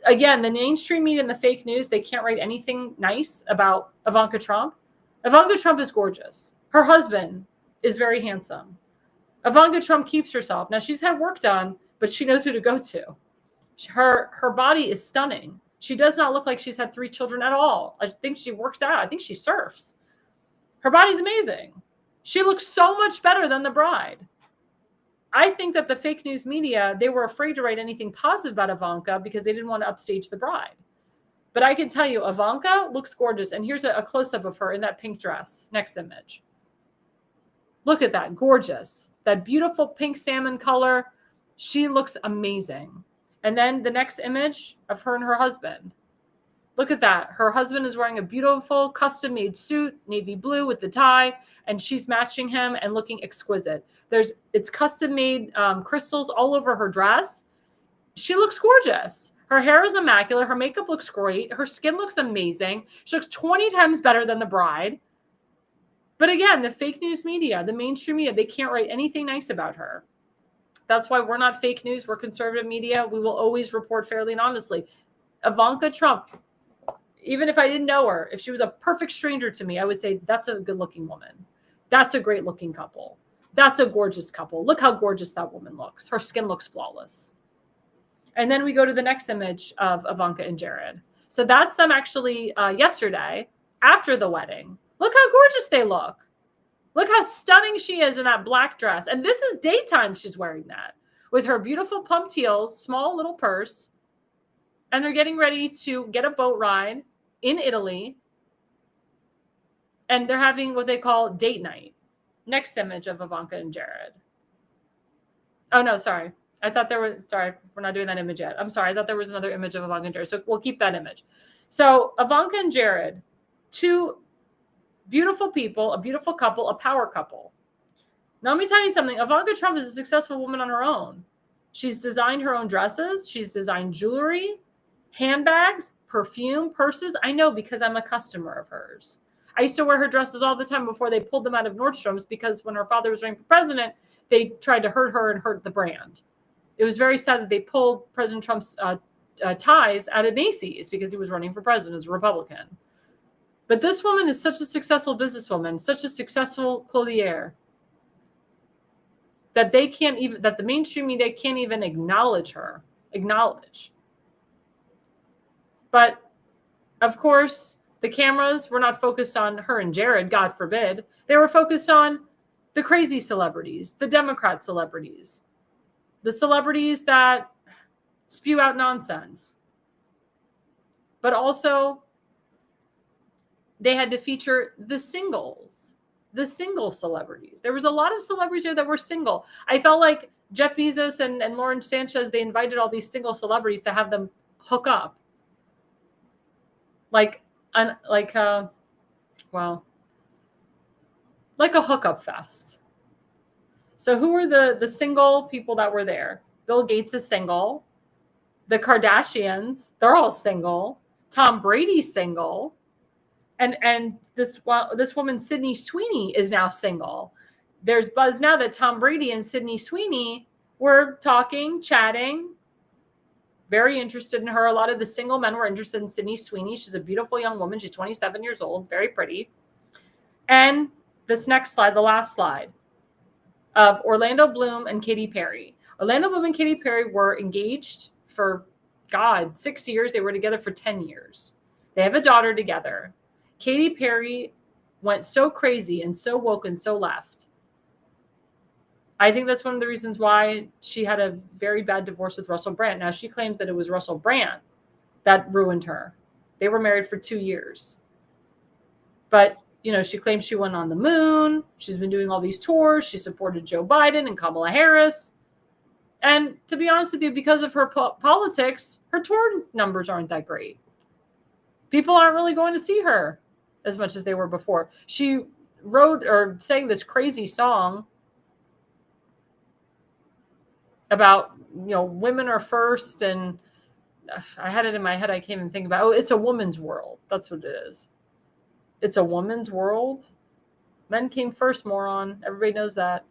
again, the mainstream media and the fake news, they can't write anything nice about Ivanka Trump. Ivanka Trump is gorgeous. Her husband is very handsome. Ivanka Trump keeps herself. Now, she's had work done, but she knows who to go to. Her body is stunning. She does not look like she's had 3 children at all. I think she works out. I think she surfs. Her body's amazing. She looks so much better than the bride. I think that the fake news media, they were afraid to write anything positive about Ivanka because they didn't want to upstage the bride. But I can tell you, Ivanka looks gorgeous. And here's a close-up of her in that pink dress. Next image. Look at that. Gorgeous. That beautiful pink salmon color. She looks amazing. And then the next image of her and her husband. Look at that. Her husband is wearing a beautiful custom-made suit, navy blue with the tie, and she's matching him and looking exquisite. It's custom-made crystals all over her dress. She looks gorgeous. Her hair is immaculate. Her makeup looks great. Her skin looks amazing. She looks 20 times better than the bride. But again, the fake news media, the mainstream media, they can't write anything nice about her. That's why we're not fake news. We're conservative media. We will always report fairly and honestly. Ivanka Trump, even if I didn't know her, if she was a perfect stranger to me, I would say that's a good-looking woman. That's a great-looking couple. That's a gorgeous couple. Look how gorgeous that woman looks. Her skin looks flawless. And then we go to the next image of Ivanka and Jared. So that's them actually yesterday after the wedding. Look how gorgeous they look. Look how stunning she is in that black dress. And this is daytime she's wearing that with her beautiful pumped heels, small little purse. And they're getting ready to get a boat ride in Italy. And they're having what they call date night. Next image of Ivanka and Jared. Oh, no, sorry. Sorry, we're not doing that image yet. I'm sorry. I thought there was another image of Ivanka and Jared. So we'll keep that image. So Ivanka and Jared, two beautiful people, a beautiful couple, a power couple. Now, let me tell you something. Ivanka Trump is a successful woman on her own. She's designed her own dresses. She's designed jewelry, handbags, perfume, purses. I know because I'm a customer of hers. I used to wear her dresses all the time before they pulled them out of Nordstrom's because when her father was running for president, they tried to hurt her and hurt the brand. It was very sad that they pulled President Trump's ties out of Macy's because he was running for president as a Republican. But this woman is such a successful businesswoman, such a successful clothier, that the mainstream media can't even acknowledge her. But of course, the cameras were not focused on her and Jared, God forbid. They were focused on the crazy celebrities, the Democrat celebrities, the celebrities that spew out nonsense. But also, they had to feature the single celebrities. There was a lot of celebrities there that were single. I felt like Jeff Bezos and Lauren Sanchez, they invited all these single celebrities to have them hook up. Like a hookup fest. So who were the single people that were there? Bill Gates is single. The Kardashians, they're all single. Tom Brady's single. And this woman, Sydney Sweeney, is now single. There's buzz now that Tom Brady and Sydney Sweeney were talking, chatting, very interested in her. A lot of the single men were interested in Sydney Sweeney. She's a beautiful young woman. She's 27 years old, very pretty. And this next slide, the last slide, of Orlando Bloom and Katy Perry. Orlando Bloom and Katy Perry were engaged for, 6 years. They were together for 10 years. They have a daughter together. Katy Perry went so crazy and so woke and so left. I think that's one of the reasons why she had a very bad divorce with Russell Brand. Now, she claims that it was Russell Brand that ruined her. They were married for 2 years. But, she claims she went on the moon. She's been doing all these tours. She supported Joe Biden and Kamala Harris. And to be honest with you, because of her politics, her tour numbers aren't that great. People aren't really going to see her as much as they were before. She wrote or sang this crazy song about, women are first. And I had it in my head. I can't even think about it. It's a woman's world. That's what it is. It's a woman's world. Men came first, moron. Everybody knows that.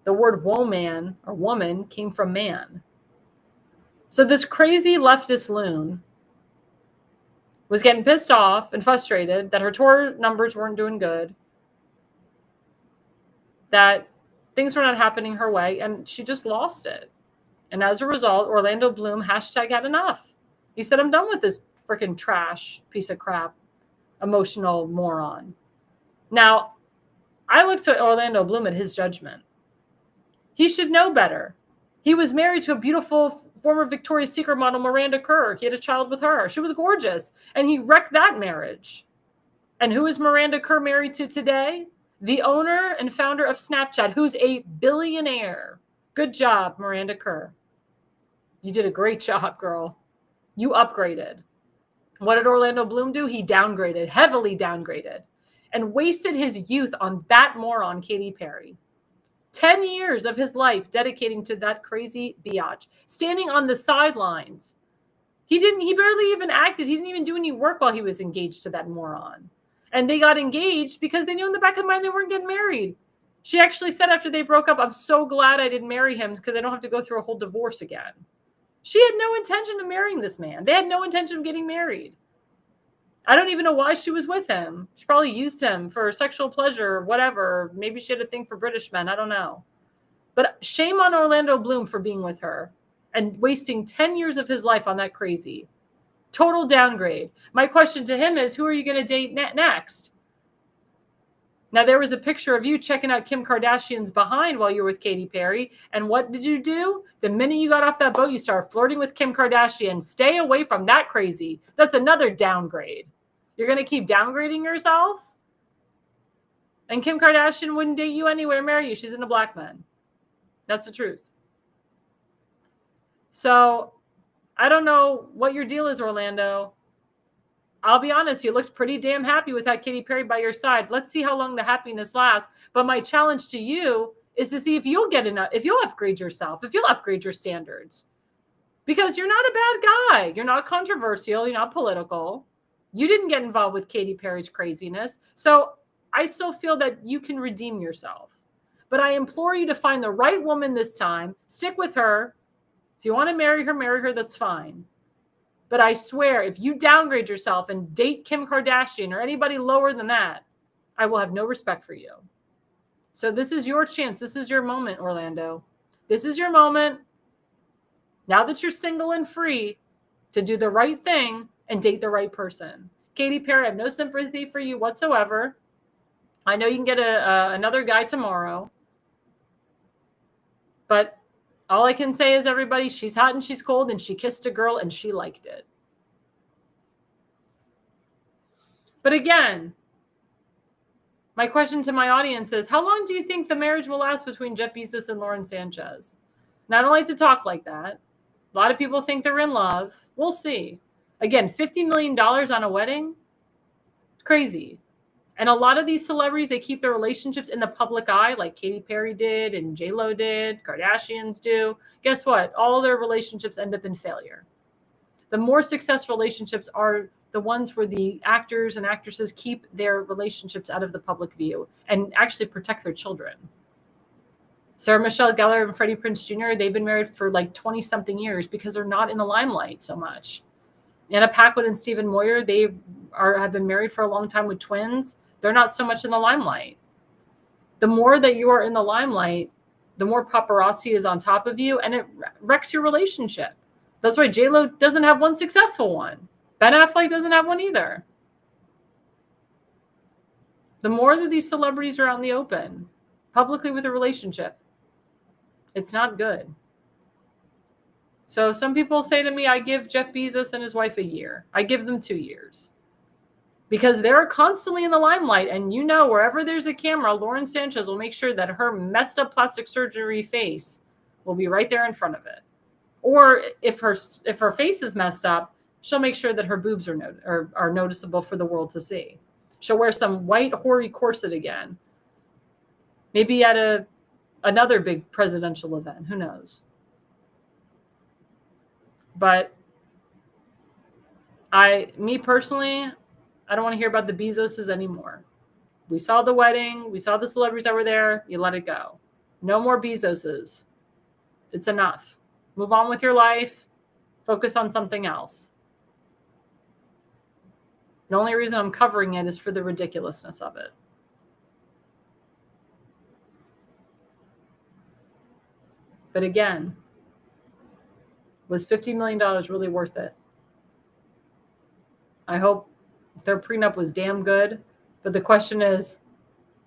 The word woman or woman came from man. So this crazy leftist loon was getting pissed off and frustrated that her tour numbers weren't doing good, that things were not happening her way, and she just lost it. And as a result, Orlando Bloom #had enough. He said, I'm done with this freaking trash piece of crap, emotional moron. Now, I look to Orlando Bloom at his judgment. He should know better. He was married to a beautiful former Victoria's Secret model Miranda Kerr. He had a child with her. She was gorgeous. And he wrecked that marriage. And who is Miranda Kerr married to today? The owner and founder of Snapchat, who's a billionaire. Good job, Miranda Kerr. You did a great job, girl. You upgraded. What did Orlando Bloom do? He downgraded, heavily downgraded, and wasted his youth on that moron, Katy Perry. 10 years of his life dedicating to that crazy biatch, standing on the sidelines. He barely even acted. He didn't even do any work while he was engaged to that moron. And they got engaged because they knew in the back of their mind they weren't getting married. She actually said after they broke up, I'm so glad I didn't marry him because I don't have to go through a whole divorce again. She had no intention of marrying this man. They had no intention of getting married. I don't even know why she was with him. She probably used him for sexual pleasure or whatever. Maybe she had a thing for British men. I don't know. But shame on Orlando Bloom for being with her and wasting 10 years of his life on that crazy. Total downgrade. My question to him is, who are you going to date next? Now, there was a picture of you checking out Kim Kardashian's behind while you were with Katy Perry. And what did you do? The minute you got off that boat, you started flirting with Kim Kardashian. Stay away from that crazy. That's another downgrade. You're going to keep downgrading yourself? And Kim Kardashian wouldn't date you anyway or marry you. She's into black men. That's the truth. So I don't know what your deal is, Orlando. I'll be honest, you looked pretty damn happy with that Katy Perry by your side. Let's see how long the happiness lasts. But my challenge to you is to see if you'll get enough, if you'll upgrade yourself, if you'll upgrade your standards. Because you're not a bad guy. You're not controversial. You're not political. You didn't get involved with Katy Perry's craziness. So I still feel that you can redeem yourself. But I implore you to find the right woman this time. Stick with her. If you want to marry her, that's fine. But I swear, if you downgrade yourself and date Kim Kardashian or anybody lower than that, I will have no respect for you. So this is your chance. This is your moment, Orlando. This is your moment. Now that you're single and free, to do the right thing and date the right person. Katy Perry, I have no sympathy for you whatsoever. I know you can get another guy tomorrow. But all I can say is, everybody, she's hot and she's cold, and she kissed a girl and she liked it. But again, my question to my audience is, how long do you think the marriage will last between Jeff Bezos and Lauren Sanchez? And I don't like to talk like that. A lot of people think they're in love. We'll see. Again, $50 million on a wedding? Crazy. And a lot of these celebrities, they keep their relationships in the public eye, like Katy Perry did and J-Lo did, Kardashians do. Guess what? All their relationships end up in failure. The more successful relationships are the ones where the actors and actresses keep their relationships out of the public view and actually protect their children. Sarah Michelle Gellar and Freddie Prinze Jr., they've been married for like 20-something years because they're not in the limelight so much. Anna Paquin and Stephen Moyer, have been married for a long time with twins. They're not so much in the limelight. The more that you are in the limelight, the more paparazzi is on top of you, and it wrecks your relationship. That's why J-Lo doesn't have one successful one. Ben Affleck doesn't have one either. The more that these celebrities are out in the open, publicly with a relationship, it's not good. So some people say to me, I give Jeff Bezos and his wife a year. I give them 2 years. Because they're constantly in the limelight. And you know, wherever there's a camera, Lauren Sanchez will make sure that her messed up plastic surgery face will be right there in front of it. Or if her face is messed up, she'll make sure that her boobs are noticeable for the world to see. She'll wear some white hoary corset again. Maybe at another big presidential event. Who knows? But me personally, I don't want to hear about the Bezoses anymore. We saw the wedding. We saw the celebrities that were there. You let it go. No more Bezoses. It's enough. Move on with your life. Focus on something else. The only reason I'm covering it is for the ridiculousness of it. But again, was $50 million really worth it? I hope their prenup was damn good. But the question is,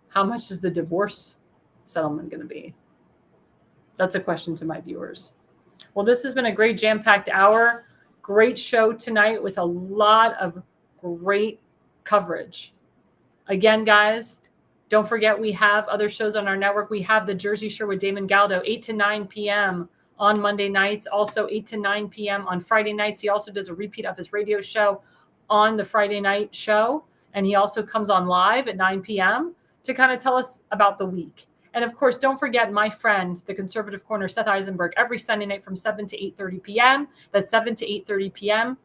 how much is the divorce settlement going to be? That's a question to my viewers. Well, this has been a great jam-packed hour. Great show tonight with a lot of great coverage. Again, guys, don't forget we have other shows on our network. We have the Jersey Shore with Damon Galdo, 8 to 9 p.m. on Monday nights, also 8 to 9 p.m. on Friday nights. He also does a repeat of his radio show on the Friday night show. And he also comes on live at 9 p.m. to kind of tell us about the week. And of course, don't forget my friend, the Conservative Corner, Seth Eisenberg, every Sunday night from 7 to 8:30 p.m. That's 7 to 8:30 p.m.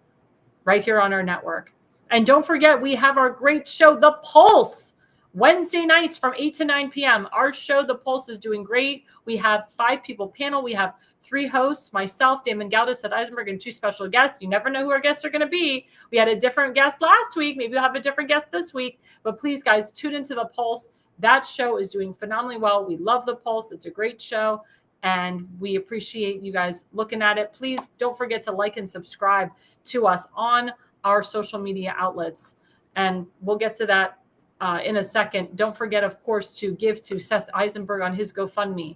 right here on our network. And don't forget, we have our great show, The Pulse, Wednesday nights from 8 to 9 p.m. Our show, The Pulse, is doing great. We have 5-people panel. We have 3 hosts, myself, Damon Galdo, Seth Eisenberg, and 2 special guests. You never know who our guests are going to be. We had a different guest last week. Maybe we'll have a different guest this week. But please, guys, tune into The Pulse. That show is doing phenomenally well. We love The Pulse. It's a great show, and we appreciate you guys looking at it. Please don't forget to like and subscribe to us on our social media outlets, and we'll get to that in a second. Don't forget, of course, to give to Seth Eisenberg on his GoFundMe.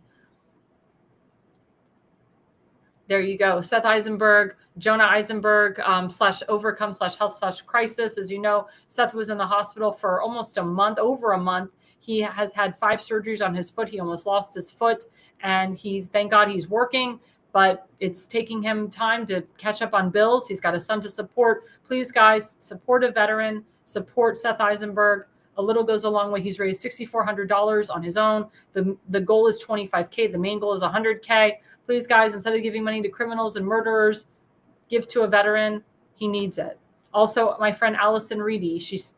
There you go. Seth Eisenberg, Jonah Eisenberg, /overcome/health/crisis. As you know, Seth was in the hospital for almost a month, over a month. He has had 5 surgeries on his foot. He almost lost his foot, and thank God he's working, but it's taking him time to catch up on bills. He's got a son to support. Please, guys, support a veteran, support Seth Eisenberg. A little goes a long way. He's raised $6,400 on his own. The goal is $25K. The main goal is $100K. Please, guys, instead of giving money to criminals and murderers, give to a veteran. He needs it. Also, my friend Allison Reedy, she's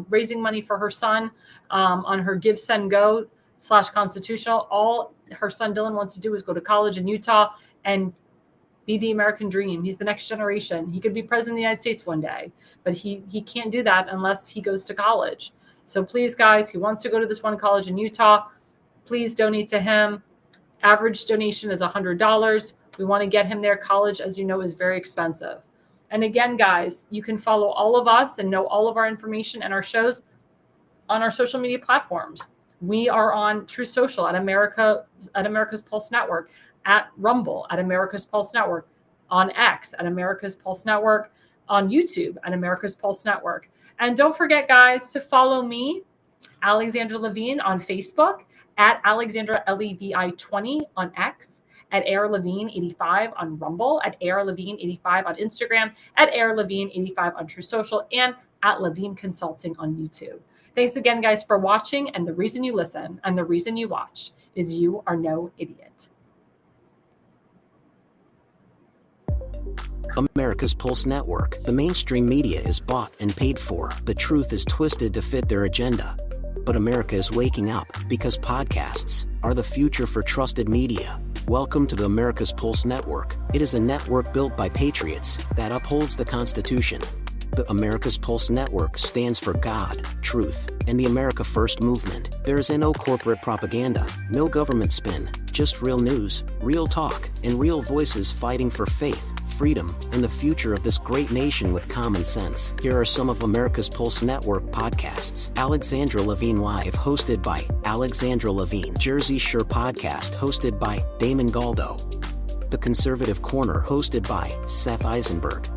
raising money for her son on her Give, Send, Go /constitutional. All her son Dylan wants to do is go to college in Utah and be the American dream. He's the next generation. He could be president of the United States one day, but he can't do that unless he goes to college. So please, guys, he wants to go to this one college in Utah. Please donate to him. Average donation is $100. We want to get him there. College, as you know, is very expensive. And again, guys, you can follow all of us and know all of our information and our shows on our social media platforms. We are on True Social at America's Pulse Network, at Rumble at America's Pulse Network, on X at America's Pulse Network, on YouTube at America's Pulse Network. And don't forget, guys, to follow me, Alexandra Levine, on Facebook, at Alexandra Levi20 on X, at AirLevine85 on Rumble, at AirLevine85 on Instagram, at AirLevine85 on True Social, and at Levine Consulting on YouTube. Thanks again, guys, for watching. And the reason you listen and the reason you watch is you are no idiot. America's Pulse Network. The mainstream media is bought and paid for. The truth is twisted to fit their agenda. But America is waking up because podcasts are the future for trusted media. Welcome to the America's Pulse Network. It is a network built by patriots that upholds the Constitution. The America's Pulse Network stands for God, truth, and the America First movement. There is no corporate propaganda, no government spin, just real news, real talk, and real voices fighting for faith, freedom, and the future of this great nation with common sense. Here are some of America's Pulse Network podcasts. Alexandra Levine Live, hosted by Alexandra Levine. Jersey Shore Podcast, hosted by Damon Galdo. The Conservative Corner, hosted by Seth Eisenberg.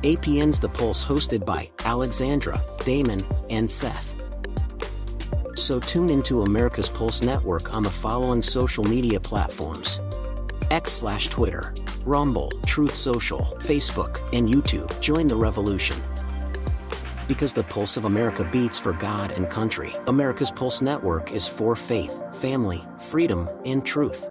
APN's The Pulse, hosted by Alexandra, Damon, and Seth. So tune into America's Pulse Network on the following social media platforms: X/Twitter, Rumble, Truth Social, Facebook, and YouTube. Join the revolution. Because the pulse of America beats for God and country. America's Pulse Network is for faith, family, freedom, and truth.